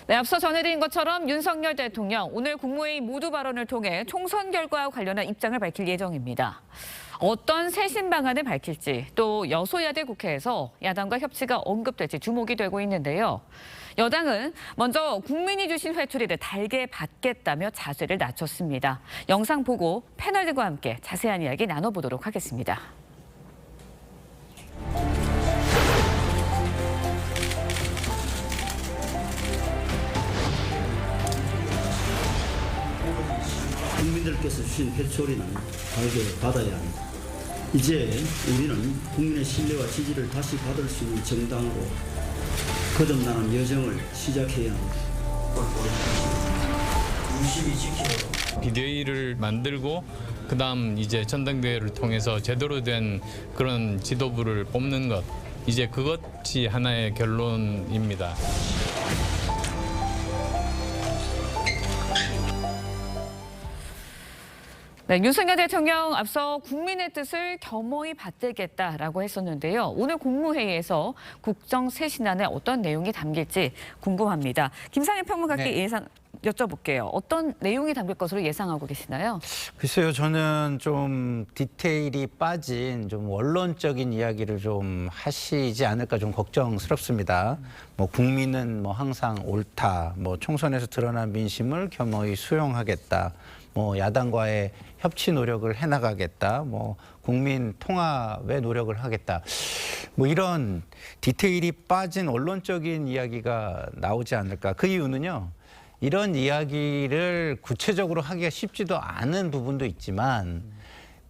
네, 앞서 전해드린 것처럼 윤석열 대통령 오늘 국무회의 모두 발언을 통해 총선 결과와 관련한 입장을 밝힐 예정입니다. 어떤 새신 방안을 밝힐지 또 여소야대 국회에서 야당과 협치가 언급될지 주목이 되고 있는데요. 여당은 먼저 국민이 주신 회초리를 달게 받겠다며 자세를 낮췄습니다. 영상 보고 패널들과 함께 자세한 이야기 나눠보도록 하겠습니다. 국민들께서 주신 회초리는 달게 받아야 합니다. 이제 우리는 국민의 신뢰와 지지를 다시 받을 수 있는 정당으로 거듭나는 여정을 시작해야 합니다. 비대위를 만들고 그다음 이제 전당대회를 통해서 제대로 된 그런 지도부를 뽑는 것, 이제 그것이 하나의 결론입니다. 네, 윤석열 대통령 앞서 국민의 뜻을 겸허히 받들겠다라고 했었는데요. 오늘 국무회의에서 국정쇄신안에 어떤 내용이 담길지 궁금합니다. 김상현 평론가께 예상 여쭤볼게요. 어떤 내용이 담길 것으로 예상하고 계시나요? 글쎄요, 저는 좀 디테일이 빠진 좀 원론적인 이야기를 좀 하시지 않을까 좀 걱정스럽습니다. 뭐 국민은 뭐 항상 옳다, 뭐 총선에서 드러난 민심을 겸허히 수용하겠다, 뭐 야당과의 협치 노력을 해나가겠다, 뭐 국민 통합의 노력을 하겠다, 뭐 이런 디테일이 빠진 원론적인 이야기가 나오지 않을까. 그 이유는요, 이런 이야기를 구체적으로 하기가 쉽지도 않은 부분도 있지만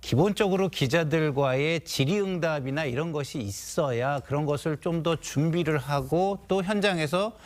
기본적으로 기자들과의 질의응답이나 이런 것이 있어야 그런 것을 좀 더 준비를 하고 또 현장에서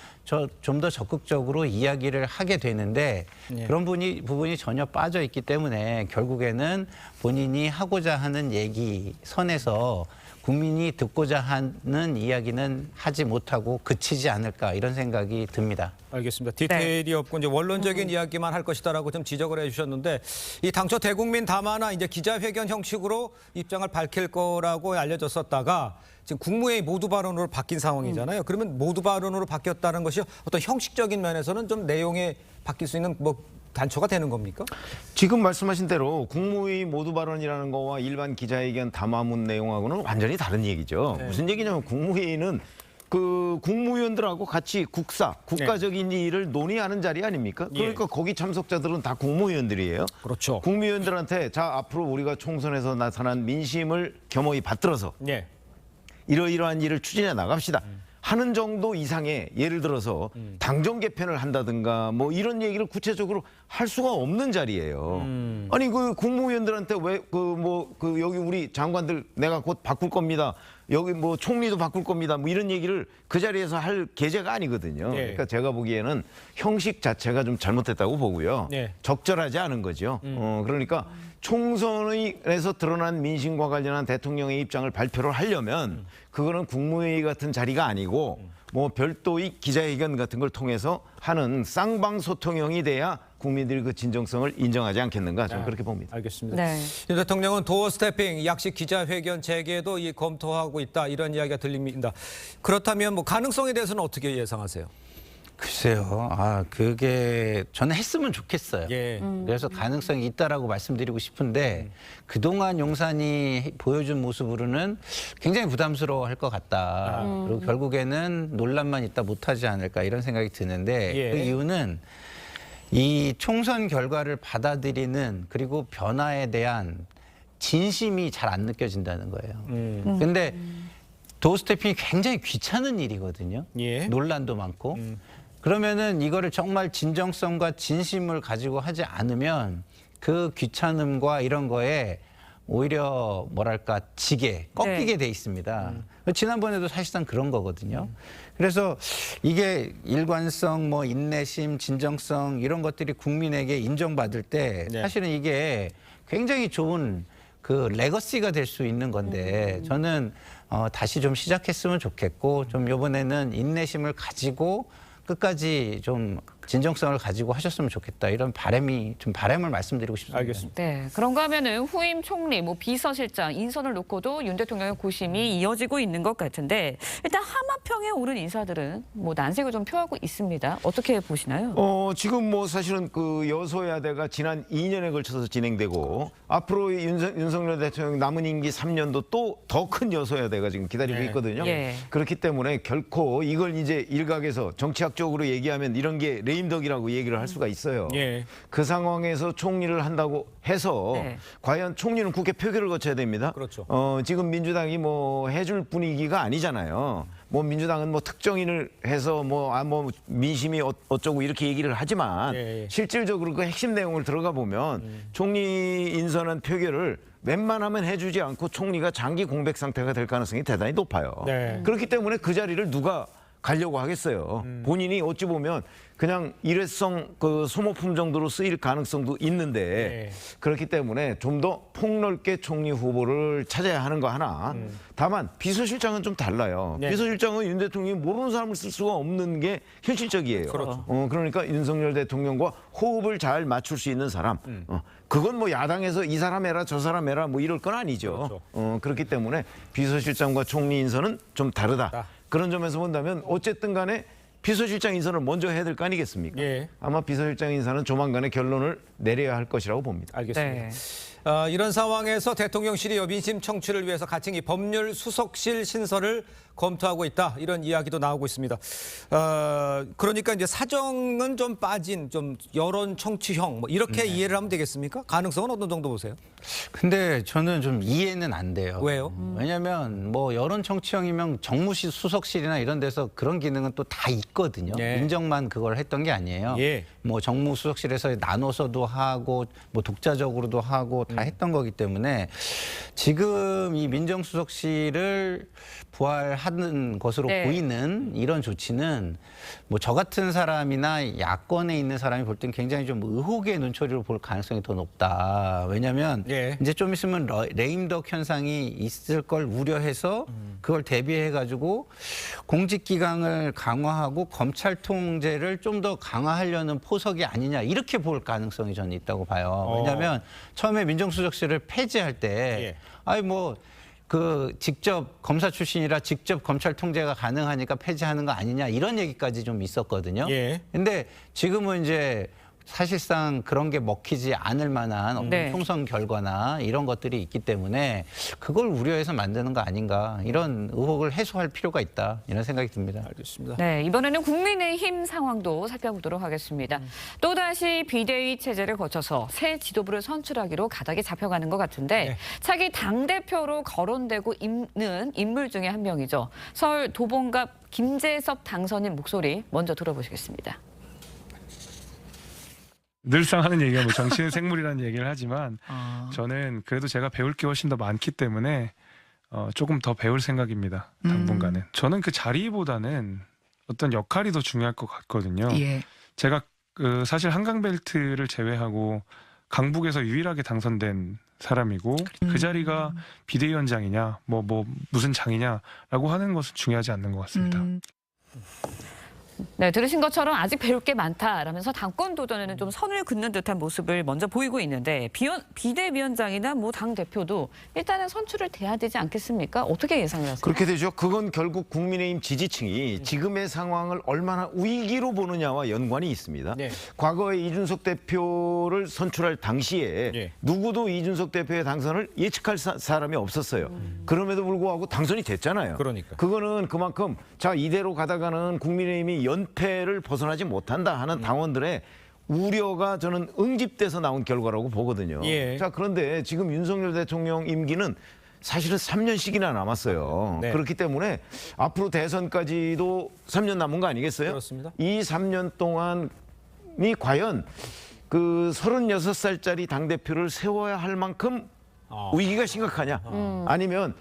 좀 더 적극적으로 이야기를 하게 되는데 그런 부분이 전혀 빠져 있기 때문에 결국에는 본인이 하고자 하는 얘기 선에서 국민이 듣고자 하는 이야기는 하지 못하고 그치지 않을까 이런 생각이 듭니다. 알겠습니다. 디테일이 없고 이제 원론적인 이야기만 할 것이다라고 좀 지적을 해주셨는데 이 당초 대국민 담화나 이제 기자회견 형식으로 입장을 밝힐 거라고 알려졌었다가 지금 국무회의 모두 발언으로 바뀐 상황이잖아요. 그러면 모두 발언으로 바뀌었다는 것이 어떤 형식적인 면에서는 좀 내용에 바뀔 수 있는 뭐 단초가 되는 겁니까? 지금 말씀하신 대로 국무회의 모두 발언이라는 거와 일반 기자회견 담화문 내용하고는 완전히 다른 얘기죠. 무슨 얘기냐면 국무회의는 그 국무위원들하고 같이 국가적인 일을 논의하는 자리 아닙니까? 그러니까 거기 참석자들은 다 국무위원들이에요. 그렇죠. 국무위원들한테 자 앞으로 우리가 총선에서 나타난 민심을 겸허히 받들어서 이러이러한 일을 추진해 나갑시다. 하는 정도 이상의 예를 들어서 당정 개편을 한다든가 뭐 이런 얘기를 구체적으로 할 수가 없는 자리예요. 아니 그 국무위원들한테 왜 여기 우리 장관들 내가 곧 바꿀 겁니다. 여기 뭐 총리도 바꿀 겁니다. 뭐 이런 얘기를 그 자리에서 할 계제가 아니거든요. 그러니까 제가 보기에는 형식 자체가 좀 잘못됐다고 보고요. 적절하지 않은 거죠. 그러니까 총선에서 드러난 민심과 관련한 대통령의 입장을 발표를 하려면 그거는 국무회의 같은 자리가 아니고 뭐 별도의 기자회견 같은 걸 통해서 하는 쌍방소통형이 돼야 국민들이 그 진정성을 인정하지 않겠는가 저는 그렇게 봅니다. 알겠습니다. 윤 대통령은 도어 스태핑, 약식 기자회견 재개도 검토하고 있다 이런 이야기가 들립니다. 그렇다면 뭐 가능성에 대해서는 어떻게 예상하세요? 글쎄요. 그게 저는 했으면 좋겠어요. 그래서 가능성이 있다라고 말씀드리고 싶은데 그동안 용산이 보여준 모습으로는 굉장히 부담스러워할 것 같다. 그리고 결국에는 논란만 있다 못하지 않을까 이런 생각이 드는데 그 이유는 이 총선 결과를 받아들이는 그리고 변화에 대한 진심이 잘 안 느껴진다는 거예요. 근데 도어스태핑이 굉장히 귀찮은 일이거든요. 논란도 많고. 그러면은 이거를 정말 진정성과 진심을 가지고 하지 않으면 그 귀찮음과 이런 거에 오히려 뭐랄까 꺾이게 돼 있습니다. 지난번에도 사실상 그런 거거든요. 그래서 이게 일관성, 뭐 인내심, 진정성 이런 것들이 국민에게 인정받을 때 사실은 이게 굉장히 좋은 그 레거시가 될 수 있는 건데 저는 다시 좀 시작했으면 좋겠고 좀 이번에는 인내심을 가지고 끝까지 좀 진정성을 가지고 하셨으면 좋겠다. 이런 바람을 말씀드리고 싶습니다. 알겠습니다. 네, 그런가 하면은 후임 총리, 비서실장 인선을 놓고도 윤 대통령의 고심이 이어지고 있는 것 같은데 일단 하마평에 오른 인사들은 난색을 좀 표하고 있습니다. 어떻게 보시나요? 지금 사실은 그 여소야대가 지난 2년에 걸쳐서 진행되고 앞으로 윤석열 대통령 남은 임기 3년도 또 더 큰 여소야대가 지금 기다리고 있거든요. 예. 그렇기 때문에 결코 이걸 이제 일각에서 정치학적으로 얘기하면 이런 게 레임덕이라고 얘기를 할 수가 있어요. 예. 그 상황에서 총리를 한다고 해서 네. 과연 총리는 국회 표결을 거쳐야 됩니다. 그렇죠. 지금 민주당이 해줄 분위기가 아니잖아요. 민주당은 특정인을 해서 민심이 어쩌고 이렇게 얘기를 하지만 예. 실질적으로 그 핵심 내용을 들어가 보면 총리 인선한 표결을 웬만하면 해주지 않고 총리가 장기 공백 상태가 될 가능성이 대단히 높아요. 네. 그렇기 때문에 그 자리를 누가 가려고 하겠어요. 본인이 어찌 보면 그냥 일회성 그 소모품 정도로 쓰일 가능성도 있는데 그렇기 때문에 좀 더 폭넓게 총리 후보를 찾아야 하는 거 하나. 다만 비서실장은 좀 달라요. 네. 비서실장은 윤 대통령이 모르는 사람을 쓸 수가 없는 게 현실적이에요. 그렇죠. 그러니까 윤석열 대통령과 호흡을 잘 맞출 수 있는 사람. 그건 야당에서 이 사람 해라 저 사람 해라 이럴 건 아니죠. 그렇죠. 그렇기 때문에 비서실장과 총리 인선은 좀 다르다. 그런 점에서 본다면 어쨌든 간에 비서실장 인선을 먼저 해야 될 거 아니겠습니까? 예. 아마 비서실장 인선은 조만간에 결론을 내려야 할 것이라고 봅니다. 알겠습니다. 네. 이런 상황에서 대통령실이 민심 청취를 위해서 가칭이 법률 수석실 신설을 검토하고 있다. 이런 이야기도 나오고 있습니다. 그러니까 이제 사정은 좀 빠진 좀 여론 청취형 이렇게 이해를 하면 되겠습니까? 가능성은 어느 정도 보세요? 근데 저는 좀 이해는 안 돼요. 왜요? 왜냐하면 여론 청취형이면 정무실 수석실이나 이런 데서 그런 기능은 또 다 있거든요. 네. 민정만 그걸 했던 게 아니에요. 예. 정무수석실에서 나눠서도 하고 독자적으로도 하고 다 했던 거기 때문에 지금 이 민정수석실을 부활하는 것으로 네. 보이는 이런 조치는 저 같은 사람이나 야권에 있는 사람이 볼 땐 굉장히 좀 의혹의 눈초리로 볼 가능성이 더 높다. 왜냐하면 예. 이제 좀 있으면 레임덕 현상이 있을 걸 우려해서 그걸 대비해가지고 공직기강을 강화하고 검찰 통제를 좀 더 강화하려는 포석이 아니냐 이렇게 볼 가능성이 저는 있다고 봐요. 왜냐하면 처음에 민정수석실을 폐지할 때 직접 검사 출신이라 직접 검찰 통제가 가능하니까 폐지하는 거 아니냐 이런 얘기까지 좀 있었거든요. 예. 근데 지금은 이제 사실상 그런 게 먹히지 않을 만한 어떤 네. 총선 결과나 이런 것들이 있기 때문에 그걸 우려해서 만드는 거 아닌가 이런 의혹을 해소할 필요가 있다 이런 생각이 듭니다. 알겠습니다. 네, 이번에는 국민의힘 상황도 살펴보도록 하겠습니다. 또다시 비대위 체제를 거쳐서 새 지도부를 선출하기로 가닥이 잡혀가는 것 같은데 차기 당대표로 거론되고 있는 인물 중에 한 명이죠. 서울 도봉갑 김재섭 당선인 목소리 먼저 들어보시겠습니다. 늘상 하는 얘기가 정치는 생물이라는 얘기를 하지만 저는 그래도 제가 배울 게 훨씬 더 많기 때문에 조금 더 배울 생각입니다. 당분간은. 저는 그 자리보다는 어떤 역할이 더 중요할 것 같거든요. 예. 제가 사실 한강벨트를 제외하고 강북에서 유일하게 당선된 사람이고 그 자리가 비대위원장이냐 무슨 장이냐라고 하는 것은 중요하지 않는 것 같습니다. 네, 들으신 것처럼 아직 배울 게 많다라면서 당권 도전에는 좀 선을 긋는 듯한 모습을 먼저 보이고 있는데 비대위원장이나 당대표도 일단은 선출을 돼야 되지 않겠습니까? 어떻게 예상을 하세요? 그렇게 되죠. 그건 결국 국민의힘 지지층이 지금의 상황을 얼마나 위기로 보느냐와 연관이 있습니다. 네. 과거에 이준석 대표를 선출할 당시에 네. 누구도 이준석 대표의 당선을 예측할 사람이 없었어요. 그럼에도 불구하고 당선이 됐잖아요. 그러니까. 그거는 그만큼 이대로 가다가는 국민의힘이 연패를 벗어나지 못한다 하는 당원들의 우려가 저는 응집돼서 나온 결과라고 보거든요. 예. 그런데 지금 윤석열 대통령 임기는 사실은 3년씩이나 남았어요. 네. 그렇기 때문에 앞으로 대선까지도 3년 남은 거 아니겠어요? 그렇습니다. 이 3년 동안이 과연 그 36살짜리 당대표를 세워야 할 만큼 위기가 심각하냐? 아니면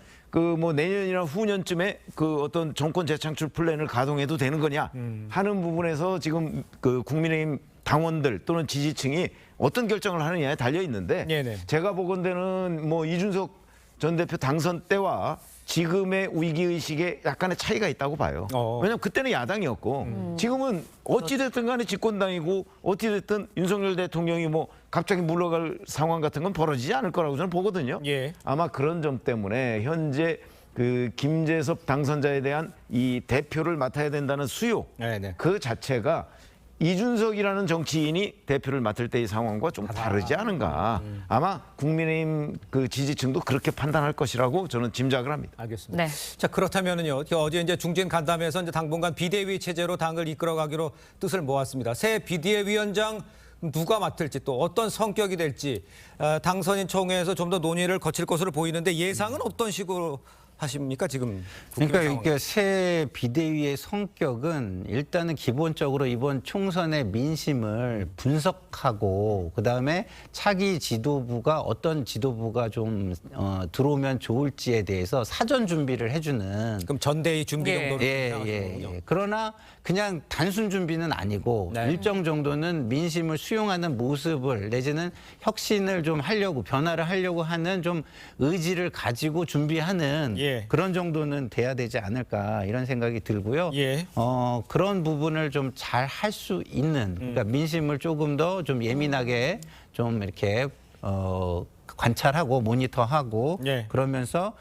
내년이나 후년쯤에 어떤 정권 재창출 플랜을 가동해도 되는 거냐 하는 부분에서 지금 국민의힘 당원들 또는 지지층이 어떤 결정을 하느냐에 달려 있는데 네네. 제가 보건대는 이준석 전 대표 당선 때와 지금의 위기의식에 약간의 차이가 있다고 봐요. 왜냐하면 그때는 야당이었고 지금은 어찌됐든 간에 집권당이고 어찌됐든 윤석열 대통령이 뭐 갑자기 물러갈 상황 같은 건 벌어지지 않을 거라고 저는 보거든요. 예. 아마 그런 점 때문에 현재 그 김재섭 당선자에 대한 이 대표를 맡아야 된다는 수요 네네. 그 자체가 이준석이라는 정치인이 대표를 맡을 때의 상황과 좀 다르지 않은가. 아마 국민의힘 그 지지층도 그렇게 판단할 것이라고 저는 짐작을 합니다. 알겠습니다. 네. 자, 그렇다면은요. 어제 이제 중진 간담회에서 이제 당분간 비대위 체제로 당을 이끌어가기로 뜻을 모았습니다. 새 비대위원장 누가 맡을지 또 어떤 성격이 될지 당선인 총회에서 좀 더 논의를 거칠 것으로 보이는데 예상은 어떤 식으로 하십니까 지금? 그러니까 상황. 이게 새 비대위의 성격은 일단은 기본적으로 이번 총선의 민심을 분석하고 그다음에 차기 지도부가 어떤 지도부가 좀 들어오면 좋을지에 대해서 사전 준비를 해주는. 그럼 전대위 준비 예. 정도로 생각하시는 거군요. 그러나 그냥 단순 준비는 아니고 네. 일정 정도는 민심을 수용하는 모습을 내지는 혁신을 좀 하려고 변화를 하려고 하는 좀 의지를 가지고 준비하는 예. 그런 정도는 돼야 되지 않을까 이런 생각이 들고요. 예. 그런 부분을 좀 잘 할 수 있는 그러니까 민심을 조금 더 좀 예민하게 좀 이렇게 관찰하고 모니터하고 예. 그러면서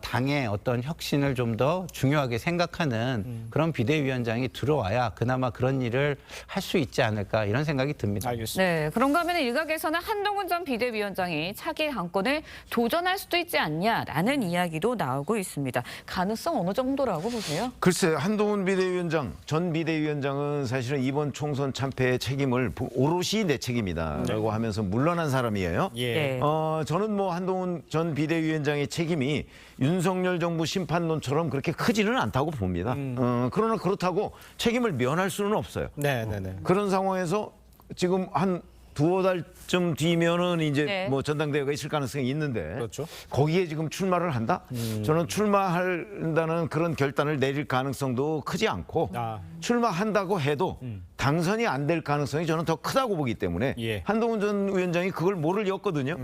당의 어떤 혁신을 좀 더 중요하게 생각하는 그런 비대위원장이 들어와야 그나마 그런 일을 할 수 있지 않을까 이런 생각이 듭니다. 알겠습니다. 네, 그런가 하면 일각에서는 한동훈 전 비대위원장이 차기 당권에 도전할 수도 있지 않냐라는 이야기도 나오고 있습니다. 가능성 어느 정도라고 보세요? 글쎄 한동훈 비대위원장, 전 비대위원장은 사실은 이번 총선 참패의 책임을 오롯이 내 책임이다라고 하면서 물러난 사람이에요. 예. 네. 저는 뭐 한동훈 전 비대위원장의 책임이 윤석열 정부 심판론처럼 그렇게 크지는 않다고 봅니다. 그러나 그렇다고 책임을 면할 수는 없어요. 네네네. 그런 상황에서 지금 한 두어 달쯤 뒤면은 이제 네. 뭐 전당대회가 있을 가능성이 있는데 그렇죠. 거기에 지금 출마를 한다? 저는 출마한다는 그런 결단을 내릴 가능성도 크지 않고 아. 출마한다고 해도 당선이 안 될 가능성이 저는 더 크다고 보기 때문에 예. 한동훈 전 위원장이 그걸 모를 였거든요.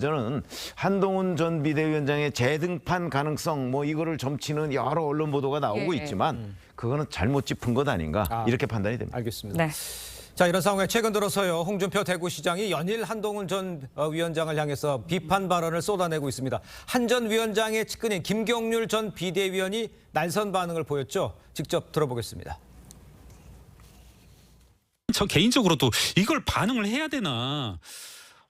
저는 한동훈 전 비대위원장의 재등판 가능성 뭐 이거를 점치는 여러 언론 보도가 나오고 예. 있지만 그거는 잘못 짚은 것 아닌가 이렇게 판단이 됩니다. 알겠습니다. 네. 자, 이런 상황에 최근 들어서요. 홍준표 대구시장이 연일 한동훈 전 위원장을 향해서 비판 발언을 쏟아내고 있습니다. 한 전 위원장의 측근인 김경률 전 비대위원이 날선 반응을 보였죠. 직접 들어보겠습니다. 저 개인적으로도 이걸 반응을 해야 되나.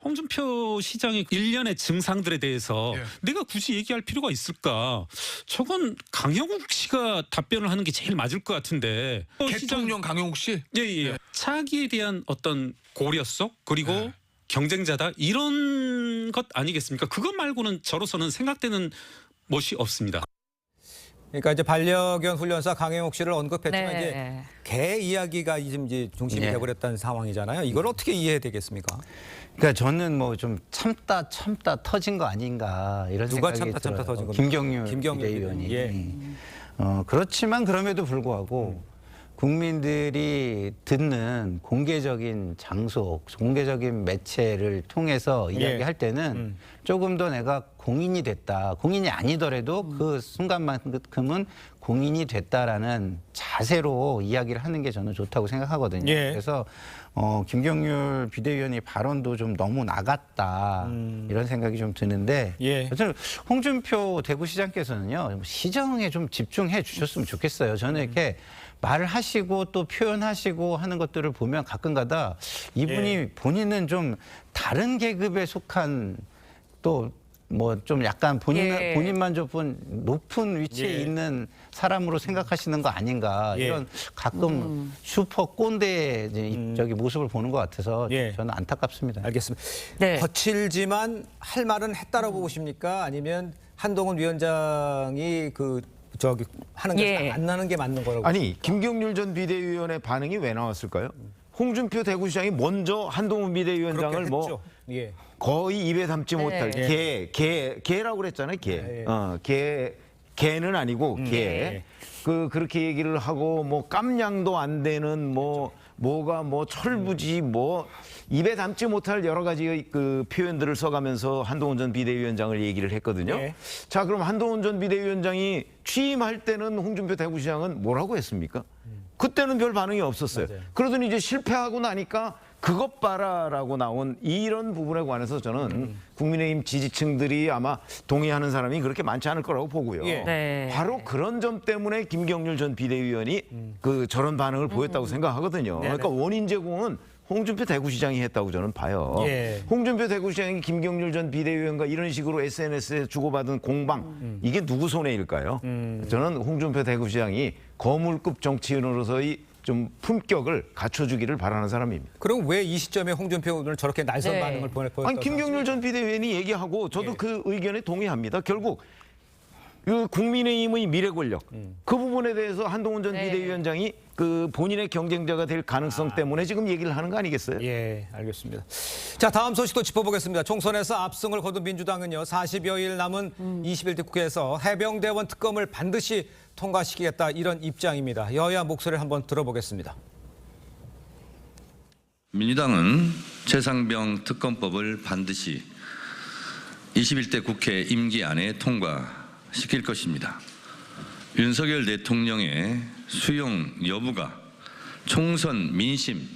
홍준표 시장의 일련의 증상들에 대해서 내가 굳이 얘기할 필요가 있을까? 저건 강영욱 씨가 답변을 하는 게 제일 맞을 것 같은데. 대통령 강영욱 씨? 예. 차기에 대한 어떤 고려성 그리고 경쟁자다 이런 것 아니겠습니까? 그것 말고는 저로서는 생각되는 것이 없습니다. 그러니까 이제 반려견 훈련사 강영욱 씨를 언급했지만 네. 이제 개 이야기가 이제 중심이 네. 되어버렸다는 상황이잖아요. 이걸 어떻게 이해해야 되겠습니까? 그러니까 저는 뭐 좀 참다 터진 거 아닌가 이런 누가 생각이 참다 들어요. 터진 겁니까? 김경률 김경률 비대위원이. 예. 그렇지만 그럼에도 불구하고 국민들이 듣는 공개적인 장소, 공개적인 매체를 통해서 이야기할 때는 조금 더 내가 공인이 됐다. 공인이 아니더라도 그 순간만큼은 공인이 됐다라는 자세로 이야기를 하는 게 저는 좋다고 생각하거든요. 예. 그래서 김경률 비대위원의 발언도 좀 너무 나갔다 이런 생각이 좀 드는데 예. 저는 홍준표 대구시장께서는요 시정에 좀 집중해 주셨으면 좋겠어요. 저는 이렇게 말을 하시고 또 표현하시고 하는 것들을 보면 가끔가다 이분이 예. 본인은 좀 다른 계급에 속한 또 뭐 좀 약간 예. 본인만 좀 높은 위치에 예. 있는 사람으로 생각하시는 거 아닌가 예. 이런 가끔 슈퍼 꼰대 저기 모습을 보는 것 같아서 예. 저는 안타깝습니다. 알겠습니다. 네. 거칠지만 할 말은 했다라고 보십니까? 아니면 한동훈 위원장이 하는 게 예. 안 나는 게 맞는 거라고? 아니 김경률 전 비대위원의 반응이 왜 나왔을까요? 홍준표 대구시장이 먼저 한동훈 비대위원장을 그렇게 뭐 했죠. 예. 거의 입에 담지 네. 못할 개라고 그랬잖아요. 개는 아니고 개. 예. 그렇게 얘기를 하고 뭐 깜냥도 안 되는 뭐 뭐가 뭐 철부지 뭐 입에 담지 못할 여러 가지의 그 표현들을 써가면서 한동훈 전 비대위원장을 얘기를 했거든요. 네. 자, 그럼 한동훈 전 비대위원장이 취임할 때는 홍준표 대구시장은 뭐라고 했습니까? 그때는 별 반응이 없었어요. 맞아요. 그러더니 이제 실패하고 나니까 그것 봐라라고 나온 이런 부분에 관해서 저는 국민의힘 지지층들이 아마 동의하는 사람이 그렇게 많지 않을 거라고 보고요. 예. 네. 바로 그런 점 때문에 김경률 전 비대위원이 그 저런 반응을 보였다고 생각하거든요. 네네. 그러니까 원인 제공은 홍준표 대구시장이 했다고 저는 봐요. 예. 홍준표 대구시장이 김경률 전 비대위원과 이런 식으로 SNS에 주고받은 공방 이게 누구 손해일까요? 저는 홍준표 대구시장이 거물급 정치인으로서의 좀 품격을 갖춰주기를 바라는 사람입니다. 그럼 왜 이 시점에 홍준표 의원은 저렇게 날선 네. 반응을 보였다고 아니 김경률 전 비대위원이 얘기하고 저도 예. 그 의견에 동의합니다. 결국 그 국민의힘의 미래 권력 그 부분에 대해서 한동훈 전 네. 비대위원장이 그 본인의 경쟁자가 될 가능성 때문에 지금 얘기를 하는 거 아니겠어요? 예, 알겠습니다. 자, 다음 소식도 짚어보겠습니다. 총선에서 압승을 거둔 민주당은요, 40여일 남은 21대 국회에서 해병대원 특검을 반드시 통과시키겠다 이런 입장입니다. 여야 목소리를 한번 들어보겠습니다. 민주당은 최상병 특검법을 반드시 21대 국회 임기 안에 통과시킬 것입니다. 윤석열 대통령의 수용 여부가 총선 민심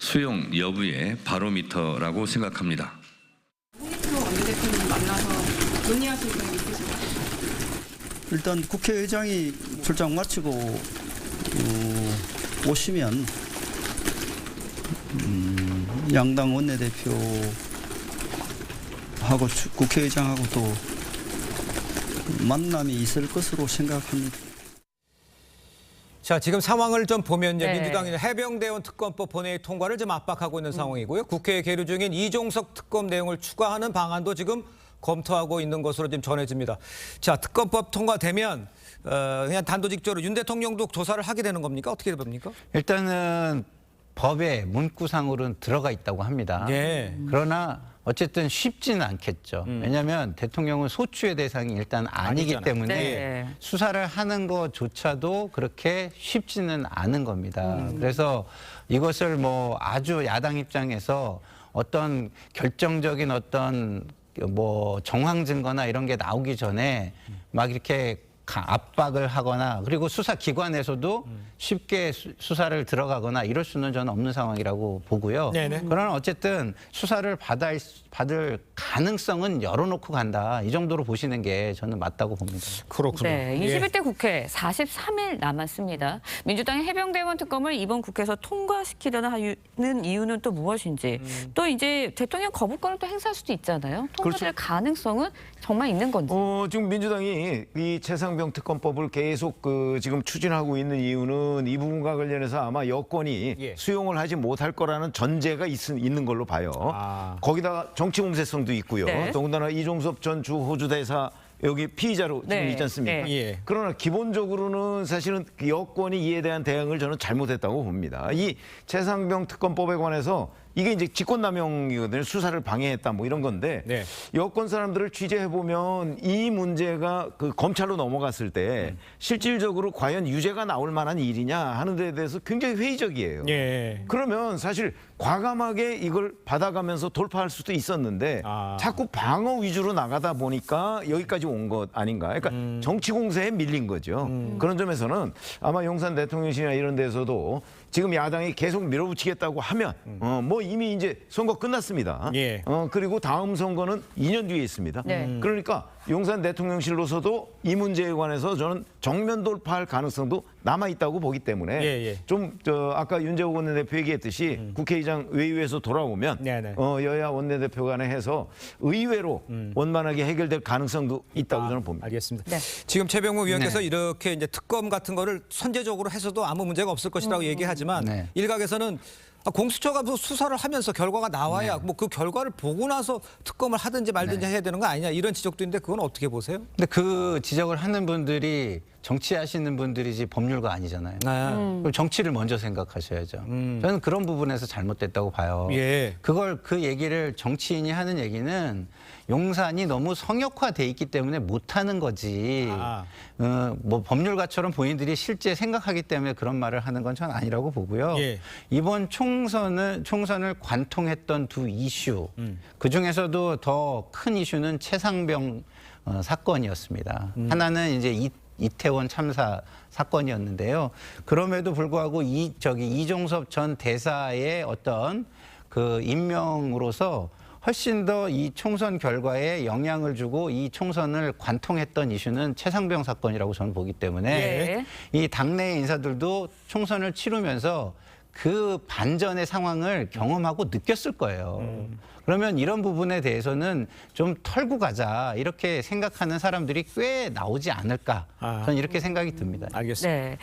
수용 여부의 바로미터라고 생각합니다. 홍익표 원내대표님 만나서 논의하실 계획 있으신가요? 일단 국회의장이 출장 마치고 오시면 양당 원내대표하고 국회의장하고 또 만남이 있을 것으로 생각합니다. 자, 지금 상황을 좀 보면요. 네. 민주당이 해병대원 특검법 본회의 통과를 좀 압박하고 있는 상황이고요. 국회에 계류 중인 이종석 특검 내용을 추가하는 방안도 지금 검토하고 있는 것으로 지금 전해집니다. 자, 특검법 통과되면 그냥 단도직입적으로 윤 대통령도 조사를 하게 되는 겁니까? 어떻게 됩니까? 일단은 법에 문구상으로는 들어가 있다고 합니다. 예. 그러나 어쨌든 쉽지는 않겠죠. 왜냐하면 대통령은 소추의 대상이 일단 아니기 아니잖아요. 때문에 네. 수사를 하는 것조차도 그렇게 쉽지는 않은 겁니다. 그래서 이것을 뭐 아주 야당 입장에서 어떤 결정적인 어떤 뭐 정황 증거나 이런 게 나오기 전에 막 이렇게 압박을 하거나 그리고 수사기관에서도 쉽게 수사를 들어가거나 이럴 수는 저는 없는 상황이라고 보고요. 네네. 그러나 어쨌든 수사를 받을 가능성은 열어놓고 간다. 이 정도로 보시는 게 저는 맞다고 봅니다. 그렇군요. 네, 예. 21대 국회 43일 남았습니다. 민주당이 해병대원 특검을 이번 국회에서 통과시키려는 이유는 또 무엇인지 또 이제 대통령 거부권을 또 행사할 수도 있잖아요. 통과될 가능성은 정말 있는 건지. 지금 민주당이 이 최상병 특검법을 계속 지금 추진하고 있는 이유는 이 부분과 관련해서 아마 여권이 예. 수용을 하지 못할 거라는 전제가 있는 걸로 봐요. 아. 거기다가 정치 공세성도 있고요. 네. 더군다나 이종섭 전 주 호주 대사 여기 피의자로 지금 네. 있지 않습니까? 네. 예. 그러나 기본적으로는 사실은 여권이 이에 대한 대응을 저는 잘못했다고 봅니다. 이 최상병 특검법에 관해서 이게 이제 직권남용이거든요. 수사를 방해했다 뭐 이런 건데 네. 여권 사람들을 취재해 보면 이 문제가 그 검찰로 넘어갔을 때 실질적으로 과연 유죄가 나올 만한 일이냐 하는 데에 대해서 굉장히 회의적이에요. 예. 그러면 사실 과감하게 이걸 받아가면서 돌파할 수도 있었는데 자꾸 방어 위주로 나가다 보니까 여기까지 온 것 아닌가. 그러니까 정치 공세에 밀린 거죠. 그런 점에서는 아마 용산 대통령실이나 이런 데서도 지금 야당이 계속 밀어붙이겠다고 하면 뭐 이미 이제 선거 끝났습니다. 예. 그리고 다음 선거는 2년 뒤에 있습니다. 네. 그러니까 용산 대통령실로서도 이 문제에 관해서 저는 정면 돌파할 가능성도 남아 있다고 보기 때문에 예. 좀 아까 윤재호 원내대표 얘기했듯이 국회의장 외유에서 돌아오면 네네. 여야 원내대표 간에 해서 의외로 원만하게 해결될 가능성도 있다고 저는 봅니다. 알겠습니다. 네. 지금 최병무 위원께서 이렇게 이제 특검 같은 거를 선제적으로 해서도 아무 문제가 없을 것이라고 얘기하지만 네. 일각에서는 공수처가 뭐 수사를 하면서 결과가 나와야 뭐 그 결과를 보고 나서 특검을 하든지 말든지 해야 되는 거 아니냐 이런 지적도 있는데 그건 어떻게 보세요? 근데 그 지적을 하는 분들이 정치하시는 분들이지 법률가 아니잖아요. 그럼 정치를 먼저 생각하셔야죠. 저는 그런 부분에서 잘못됐다고 봐요. 예. 그 얘기를 정치인이 하는 얘기는 용산이 너무 성역화돼 있기 때문에 못하는 거지. 뭐 법률가처럼 본인들이 실제 생각하기 때문에 그런 말을 하는 건 전 아니라고 보고요. 예. 이번 총선을 관통했던 두 이슈, 그 중에서도 더 큰 이슈는 최상병 사건이었습니다. 하나는 이제 이태원 참사 사건이었는데요. 그럼에도 불구하고 이종섭 전 대사의 어떤 그 임명으로서 훨씬 더 이 총선 결과에 영향을 주고 이 총선을 관통했던 이슈는 최상병 사건이라고 저는 보기 때문에 이 당내 인사들도 총선을 치르면서 그 반전의 상황을 경험하고 느꼈을 거예요. 그러면 이런 부분에 대해서는 좀 털고 가자 이렇게 생각하는 사람들이 꽤 나오지 않을까 저는 이렇게 생각이 듭니다. 알겠습니다. 네.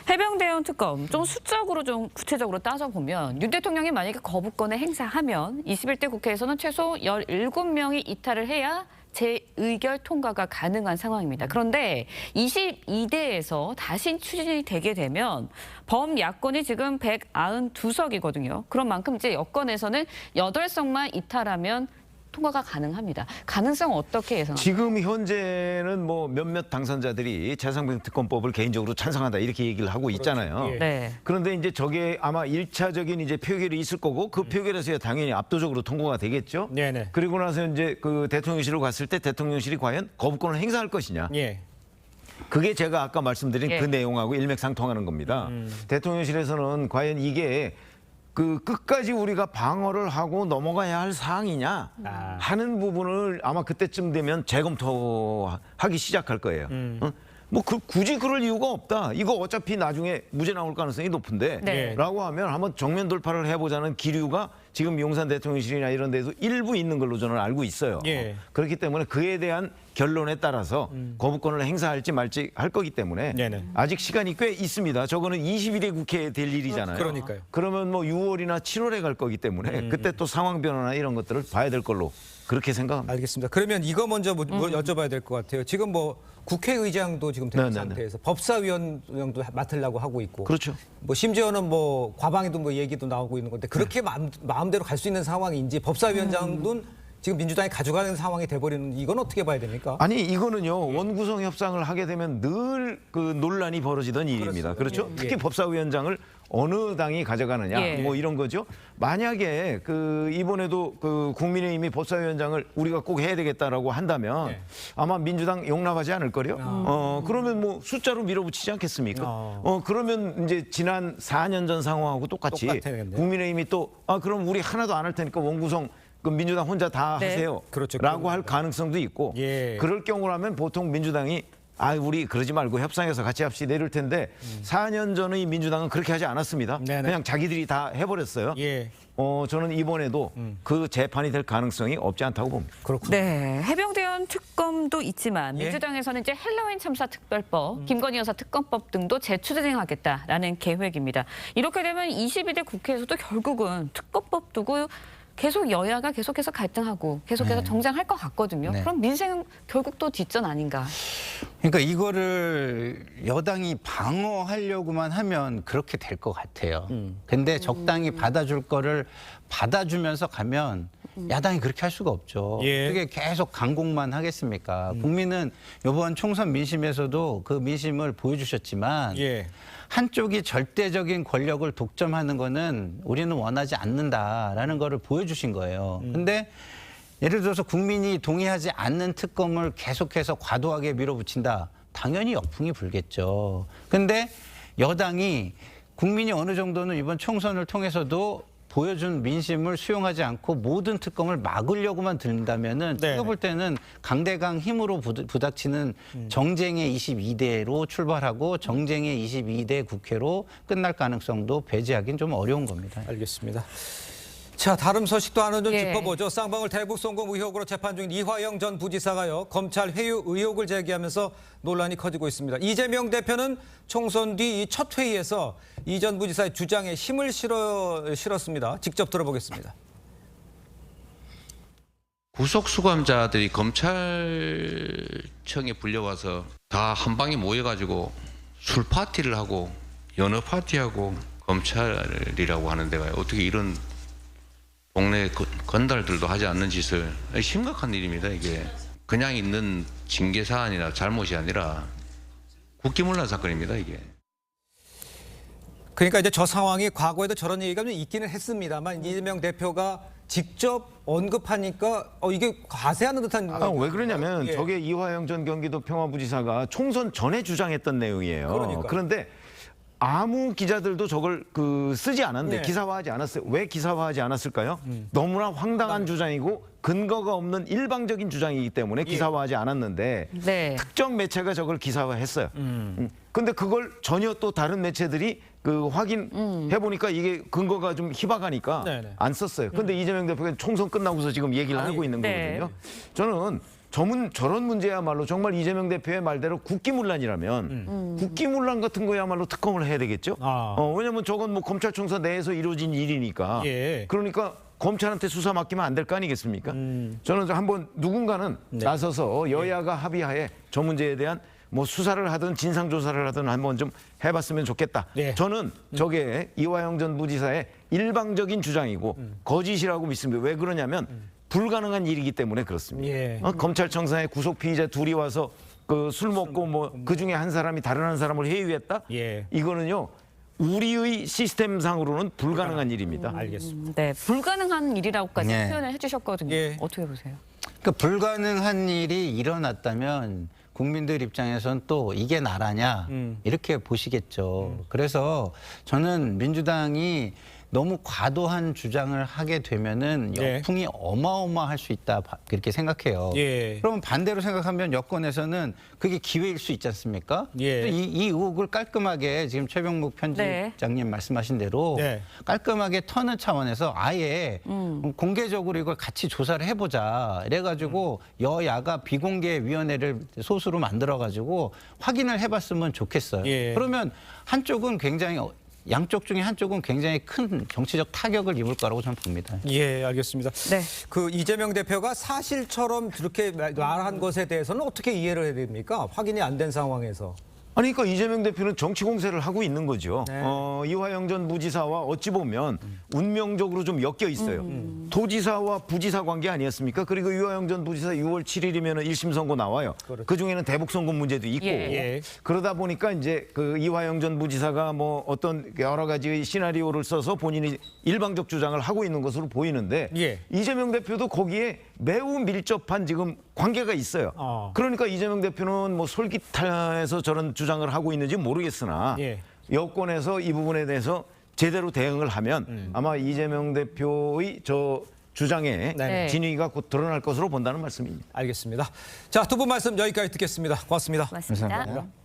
해병대원 특검 좀 수적으로 좀 구체적으로 따져보면 윤 대통령이 만약에 거부권을 행사하면 21대 국회에서는 최소 17명이 이탈을 해야 재의결 통과가 가능한 상황입니다. 그런데 22대에서 다시 추진이 되게 되면 범야권이 지금 192석이거든요. 그런 만큼 이제 여권에서는 8석만 이탈하면 통과가 가능합니다. 가능성 어떻게 예상하세요? 지금 현재는 뭐 몇몇 당선자들이 최상병 특검법을 개인적으로 찬성한다 이렇게 얘기를 하고 있잖아요. 예. 네. 그런데 이제 저게 아마 1차적인 이제 표결이 있을 거고 그 표결에서야 당연히 압도적으로 통과가 되겠죠. 네네. 그리고 나서 이제 그 대통령실로 갔을 때 대통령실이 과연 거부권을 행사할 것이냐. 예. 그게 제가 아까 말씀드린 예. 그 내용하고 일맥상통하는 겁니다. 대통령실에서는 과연 이게 그 끝까지 우리가 방어를 하고 넘어가야 할 사항이냐 하는 부분을 아마 그때쯤 되면 재검토하기 시작할 거예요. 뭐 굳이 그럴 이유가 없다. 이거 어차피 나중에 무죄 나올 가능성이 높은데 네. 라고 하면 한번 정면 돌파를 해보자는 기류가 지금 용산 대통령실이나 이런 데도 일부 있는 걸로 저는 알고 있어요. 예. 그렇기 때문에 그에 대한 결론에 따라서 거부권을 행사할지 말지 할 거기 때문에 네네. 아직 시간이 꽤 있습니다. 저거는 21대 국회에 될 일이잖아요. 그러니까요. 그러면 뭐 6월이나 7월에 갈 거기 때문에 그때 또 상황 변화나 이런 것들을 봐야 될 걸로 그렇게 생각합니다. 알겠습니다. 그러면 이거 먼저 여쭤봐야 될 것 같아요. 지금 뭐 국회의장도 지금 된 네네네. 상태에서 법사위원장도 맡으려고 하고 있고, 그렇죠. 뭐 심지어는 뭐 과방에도 뭐 얘기도 나오고 있는 건데 그렇게 마음대로 갈 수 있는 상황인지 법사위원장도 지금 민주당이 가져가는 상황이 돼버리는 이건 어떻게 봐야 됩니까? 아니 이거는요 원구성 협상을 하게 되면 늘 그 논란이 벌어지던 일입니다. 그렇죠? 예. 특히 법사위원장을 어느 당이 가져가느냐 예. 뭐 이런 거죠. 만약에 그 이번에도 그 국민의힘이 법사위원장을 우리가 꼭 해야 되겠다라고 한다면 아마 민주당 용납하지 않을 거요. 그러면 뭐 숫자로 밀어붙이지 않겠습니까? 그러면 이제 지난 4년 전 상황하고 똑같이 똑같겠네요. 국민의힘이 또 그럼 우리 하나도 안 할 테니까 원구성 그 민주당 혼자 다 네. 하세요. 그렇죠. 라고 할 가능성도 있고 예. 그럴 경우라면 보통 민주당이 우리 그러지 말고 협상해서 같이 합시다 이럴 텐데 4년 전의 민주당은 그렇게 하지 않았습니다. 네네. 그냥 자기들이 다 해버렸어요. 예. 저는 이번에도 그 재판이 될 가능성이 없지 않다고 봅니다. 그렇군요. 네, 해병대원 특검도 있지만 예. 민주당에서는 이제 헬로윈 참사 특별법, 김건희 여사 특검법 등도 재추진하겠다라는 계획입니다. 이렇게 되면 22대 국회에서도 결국은 특검법 두고 계속 여야가 계속해서 갈등하고 계속해서 정쟁할 것 같거든요. 네. 그럼 민생 결국 또 뒷전 아닌가? 그러니까 이거를 여당이 방어하려고만 하면 그렇게 될 것 같아요. 근데 적당히 받아줄 거를 받아주면서 가면 야당이 그렇게 할 수가 없죠. 예. 그게 계속 강공만 하겠습니까? 국민은 이번 총선 민심에서도 그 민심을 보여주셨지만 예. 한쪽이 절대적인 권력을 독점하는 거는 우리는 원하지 않는다라는 거를 보여주신 거예요. 근데 예를 들어서 국민이 동의하지 않는 특검을 계속해서 과도하게 밀어붙인다. 당연히 역풍이 불겠죠. 근데 여당이 국민이 어느 정도는 이번 총선을 통해서도 보여준 민심을 수용하지 않고 모든 특검을 막으려고만 든다면은 네. 제가 볼 때는 강대강 힘으로 부닥치는 정쟁의 22대로 출발하고 정쟁의 22대 국회로 끝날 가능성도 배제하기는 좀 어려운 겁니다. 알겠습니다. 자, 다른 소식도 하나 좀 예. 짚어보죠. 쌍방울 대북 송금 의혹으로 재판 중인 이화영 전 부지사가요. 검찰 회유 의혹을 제기하면서 논란이 커지고 있습니다. 이재명 대표는 총선 뒤 첫 회의에서 이 전 부지사의 주장에 힘을 실었습니다. 직접 들어보겠습니다. 구속 수감자들이 검찰청에 불려와서 다 한 방에 모여가지고 술 파티를 하고 연어 파티하고 검찰이라고 하는 데가 어떻게 이런 동네 건달들도 하지 않는 짓을, 심각한 일입니다. 이게 그냥 있는 징계 사안이나 잘못이 아니라 국기문란 사건입니다. 이게. 그러니까 이제 저 상황이 과거에도 저런 얘기가 좀 있기는 했습니다만 이재명 대표가 직접 언급하니까 이게 과세하는 듯한. 왜 그러냐면 예. 저게 이화영 전 경기도 평화부지사가 총선 전에 주장했던 내용이에요. 그러니까요. 그런데 아무 기자들도 저걸 쓰지 않았는데 네. 기사화하지 않았어요. 왜 기사화하지 않았을까요? 너무나 황당한 주장이고 근거가 없는 일방적인 주장이기 때문에 기사화하지 않았는데 네. 특정 매체가 저걸 기사화했어요. 근데 그걸 전혀 또 다른 매체들이 확인해 보니까 이게 근거가 좀 희박하니까 네네. 안 썼어요. 근데 이재명 대표가 총선 끝나고서 지금 얘기를 하고 있는 네. 거거든요. 저는 저런 문제야말로 정말 이재명 대표의 말대로 국기문란이라면 국기문란 같은 거야말로 특검을 해야 되겠죠. 왜냐하면 저건 뭐 검찰총사 내에서 이루어진 일이니까. 예. 그러니까 검찰한테 수사 맡기면 안 될 거 아니겠습니까? 저는 한번 누군가는 나서서 여야가 합의하에 저 문제에 대한 뭐 수사를 하든 진상조사를 하든 한번 좀 해봤으면 좋겠다. 예. 저는 저게 이화영 전 부지사의 일방적인 주장이고 거짓이라고 믿습니다. 왜 그러냐면 불가능한 일이기 때문에 그렇습니다. 예. 검찰청사에 구속 피의자 둘이 와서 술 먹고 뭐 그 중에 한 사람이 다른 한 사람을 해유했다? 예. 이거는요 우리의 시스템상으로는 불가능한 일입니다. 알겠습니다. 네, 불가능한 일이라고까지 네. 표현을 해주셨거든요. 예. 어떻게 보세요? 그러니까 불가능한 일이 일어났다면 국민들 입장에선 또 이게 나라냐 이렇게 보시겠죠. 그래서 저는 민주당이 너무 과도한 주장을 하게 되면은 네. 역풍이 어마어마할 수 있다 그렇게 생각해요. 예. 그러면 반대로 생각하면 여권에서는 그게 기회일 수 있지 않습니까? 예. 이 의혹을 깔끔하게 지금 최병묵 편집장님 말씀하신 대로 네. 깔끔하게 터는 차원에서 아예 공개적으로 이걸 같이 조사를 해보자. 이래가지고 여야가 비공개위원회를 소수로 만들어가지고 확인을 해봤으면 좋겠어요. 예. 그러면 한쪽은 굉장히 양쪽 중에 한쪽은 굉장히 큰 정치적 타격을 입을 거라고 저는 봅니다. 예, 알겠습니다. 네. 이재명 대표가 사실처럼 그렇게 말한 것에 대해서는 어떻게 이해를 해야 됩니까? 확인이 안 된 상황에서. 아니 그러니까 이재명 대표는 정치 공세를 하고 있는 거죠. 네. 이화영 전 부지사와 어찌 보면 운명적으로 좀 엮여 있어요. 도지사와 부지사 관계 아니었습니까? 그리고 이화영 전 부지사 6월 7일이면 1심 선고 나와요. 그렇죠. 그중에는 대북 선고 문제도 있고. 예. 그러다 보니까 이제 이화영 전 부지사가 뭐 어떤 여러 가지 시나리오를 써서 본인이 일방적 주장을 하고 있는 것으로 보이는데 예. 이재명 대표도 거기에 매우 밀접한 지금 관계가 있어요. 그러니까 이재명 대표는 뭐 솔깃해서 저런 주장을 하고 있는지 모르겠으나 예. 여권에서 이 부분에 대해서 제대로 대응을 하면 아마 이재명 대표의 저 주장의 네. 진위가 곧 드러날 것으로 본다는 말씀입니다. 알겠습니다. 자, 두 분 말씀 여기까지 듣겠습니다. 고맙습니다. 맞습니다. 감사합니다.